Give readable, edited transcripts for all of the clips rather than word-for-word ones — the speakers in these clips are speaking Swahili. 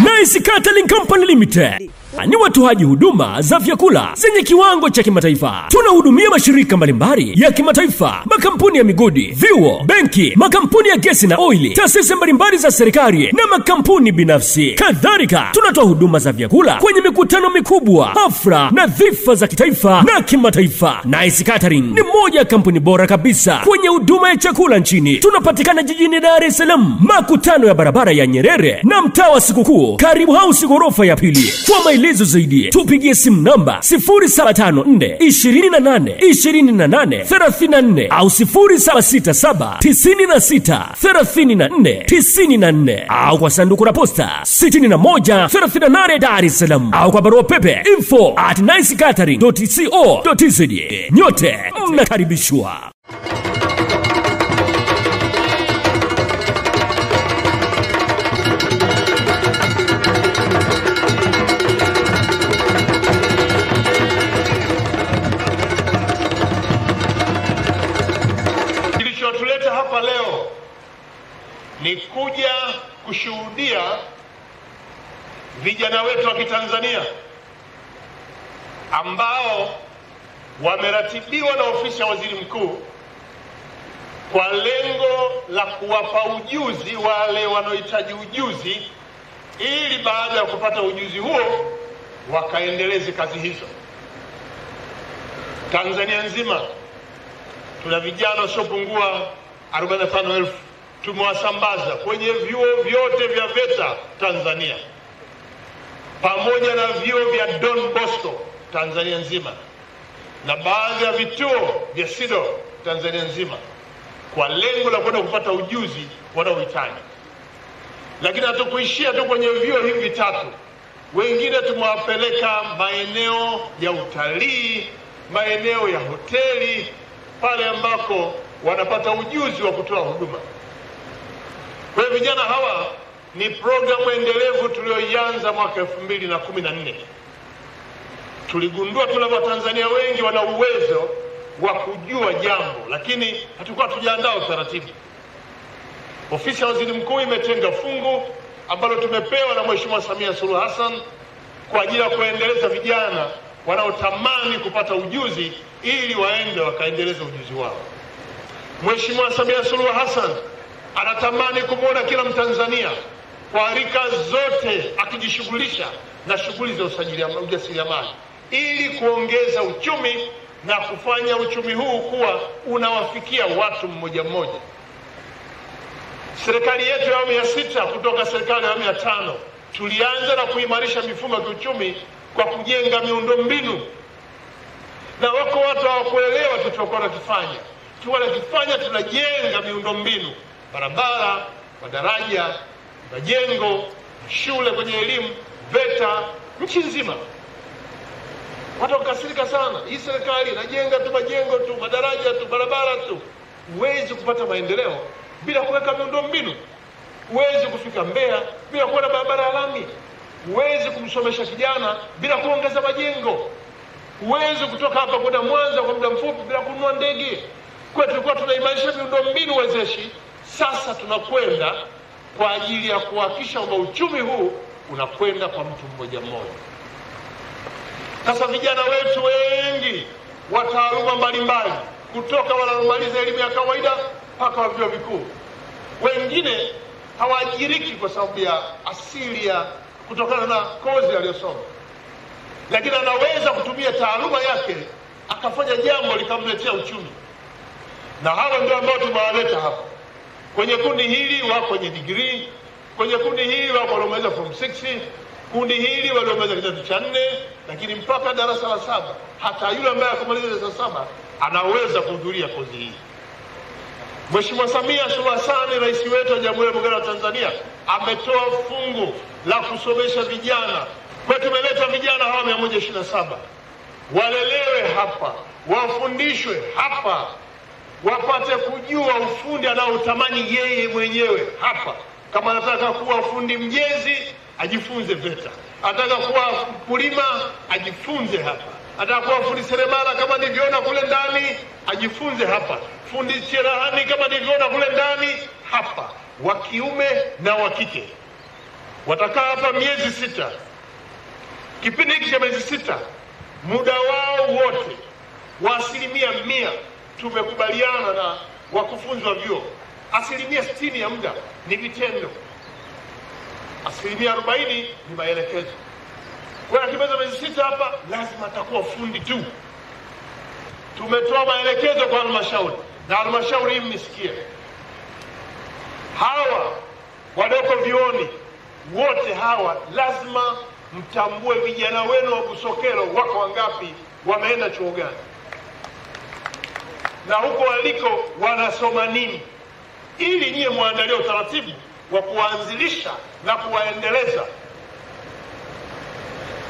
Nice Catering Company Limited ni watoaji huduma za vyakula zenye kiwango cha kimataifa. Tunahudumia mashirika mbalimbali ya kimataifa, makampuni ya migodi, vyuo, benki, makampuni ya gesi na oili, taasisi mbalimbali za serikali na makampuni binafsi. Kadhalika, tunatoa huduma za vyakula kwenye mikutano mikubwa, hafla na dhifa za kitaifa na kimataifa. Nice Catering ni moja ya kampuni bora kabisa kwenye huduma ya chakula nchini. Tunapatikana jijini Dar es Salaam, makutano ya barabara ya Nyerere na mtaa wa Sikukuu, karibu House ghorofa ya pili. Kwa maelezo zaidi tupigie simu namba 0754 28 28 34 au 0767 96 34 94 au kwa sanduku la posta 6138 Dar es Salaam au kwa barua pepe info@nicecatering.co.tz. Nyote mnakaribishwa. Kilichotuleta hapa leo ni kuja kushuhudia vijana wetu wa Kitanzania ambao wameratibiwa na ofisi ya waziri mkuu kwa lengo la kuwapa ujuzi wale wanaohitaji ujuzi, ili baada ya kupata ujuzi huo wakaendeleze kazi hizo. Tanzania nzima tuna vijana wasiopungua 45,000 tumewasambaza kwenye vyuo vyote vya VETA Tanzania, pamoja na vyuo vya Don Bosco Tanzania nzima na baadhi ya vituo vya SIDO Tanzania nzima, kwa lengo la kwenda kupata ujuzi wanaohitaji. Lakini hatukuishia tu kwenye vyuo hivi vitatu, wengine tumewapeleka maeneo ya utalii, maeneo ya hoteli, pale ambako wanapata ujuzi wa kutoa huduma. Kwa hiyo vijana hawa ni programu endelevu tulioianza mwaka 2014. Tuligundua tuna Watanzania wengi wana uwezo wa kujua jambo, lakini hatukuwa tujaandaa utaratibu. Ofisi ya waziri mkuu imetenga fungu ambalo tumepewa na Mheshimiwa Samia Suluhu Hassan kwa ajili ya kuendeleza vijana wanaotamani kupata ujuzi ili waende wakaendeleza ujuzi wao. Mheshimiwa Samia Suluhu Hassan anatamani kumwona kila Mtanzania kwa rika zote akijishughulisha na shughuli za ujasiriamali ili kuongeza uchumi na kufanya uchumi huu kuwa unawafikia watu mmoja mmoja. Serikali yetu ya awamu ya 6 kutoka serikali ya awamu ya 5 tulianza na kuimarisha mifumo ya kiuchumi kwa kujenga miundombinu, na wako watu hawakuelewa tulichokuwa tunakifanya. Tunajenga miundombinu, barabara, madaraja, majengo, shule kwenye elimu, VETA nchi nzima. Watu wakasirika sana, hii serikali inajenga tu majengo tu, madaraja tu, barabara tu. Huwezi kupata maendeleo bila kuweka miundombinu. Huwezi kufika Mbeya bila kuwa na barabara ya lami. Huwezi kumsomesha kijana bila kuongeza majengo. Huwezi kutoka hapa kwenda Mwanza kwa muda mfupi bila kununua ndege. Kwa tulikuwa tunaimarisha miundombinu wezeshi. Sasa tunakwenda kwa ajili ya kuhakikisha kwamba uchumi huu unakwenda kwa mtu mmoja mmoja. Sasa vijana wetu wengi wa taaluma mbalimbali, kutoka wanaomaliza elimu ya kawaida mpaka wa vyuo vikuu, wengine hawaajiriki kwa sababu ya asili ya kutokana na kozi aliyosoma, lakini anaweza kutumia taaluma yake akafanya jambo likamletea uchumi. Na hawa ndio ambao tumewaleta hapa. Kwenye kundi hili wako kwenye degree, kwenye kundi hili wako waliomaliza form 6, kundi hili waliomaliza kidato cha 4, lakini mpaka darasa la 7. Hata yule ambaye akamaliza darasa la 7 anaweza kuhudhuria kozi hii. Mheshimiwa Samia Suluhu Hassan, rais wetu wa Jamhuri ya Muungano wa Tanzania, ametoa fungu la kusomesha vijana. Kwa tumeleta vijana hawa 127 walelewe hapa, wafundishwe hapa, wapate kujua ufundi anaotamani yeye mwenyewe hapa. Kama anataka kuwa fundi mjenzi, ajifunze VETA. Anataka kuwa mkulima, ajifunze hapa. Anataka kuwa fundi seremala kama nilivyoona kule ndani, ajifunze hapa. Fundi cherehani kama nilivyoona kule ndani, hapa. Wa kiume na wa kike. watakaa hapa miezi 6. Kipindi hiki cha miezi 6, muda wao wote wa 100% tumekubaliana na wakufunzi wa vyuo, 60% ya muda ni vitendo, 40% ni maelekezo. Kwa akimaliza miezi 6 hapa lazima atakuwa fundi tu. Tumetoa maelekezo kwa halmashauri, na halmashauri hii mnisikie, hawa wadoko vioni wote hawa lazima mtambue vijana wenu wa Busokelo wako wangapi, wameenda chuo gani, na huko waliko wanasoma nini, ili nyie muandalie utaratibu wa kuwaanzilisha na kuwaendeleza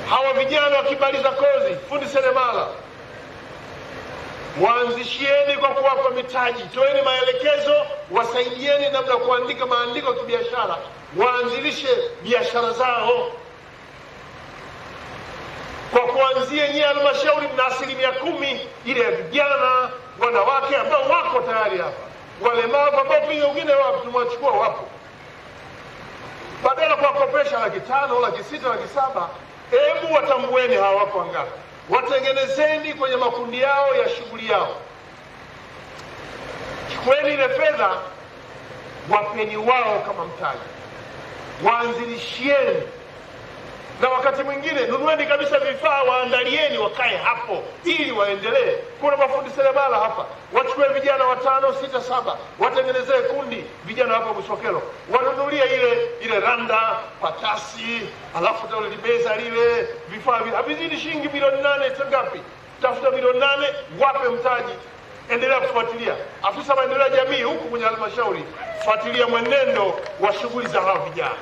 hawa vijana. Wakimaliza kozi fundi seremala, waanzishieni kwa kuwapa mitaji, toeni maelekezo, wasaidieni namna kuandika maandiko ya kibiashara, waanzilishe biashara zao. Kwa kuanzia nyie halmashauri mna 10% ile ya vijana, wanawake ambao wako tayari hapa, walemavu ambao pia wengine wapo tumewachukua wapo. Badala kuwakopesha 500,000, 600,000, 700,000, hebu watambueni hawa wako wangapi, watengenezeni kwenye makundi yao ya shughuli yao. Chukueni ile fedha, wapeni wao kama mtaji, waanzilishieni, na wakati mwingine nunueni kabisa vifaa, waandalieni wakae hapo ili waendelee. Kuna mafundi seremala hapa, wachukue vijana 5, 6, 7, watengenezee kundi vijana hapa Busokelo, wanunulie ile randa, patasi, alafu tawali libeza lile vifaa vile, havizidi shilingi milioni 8 ngapi? Tafuta milioni 8, wape mtaji. Endelea kufuatilia. Afisa maendeleo ya jamii huku kwenye halmashauri, fuatilia mwenendo wa shughuli za hao vijana.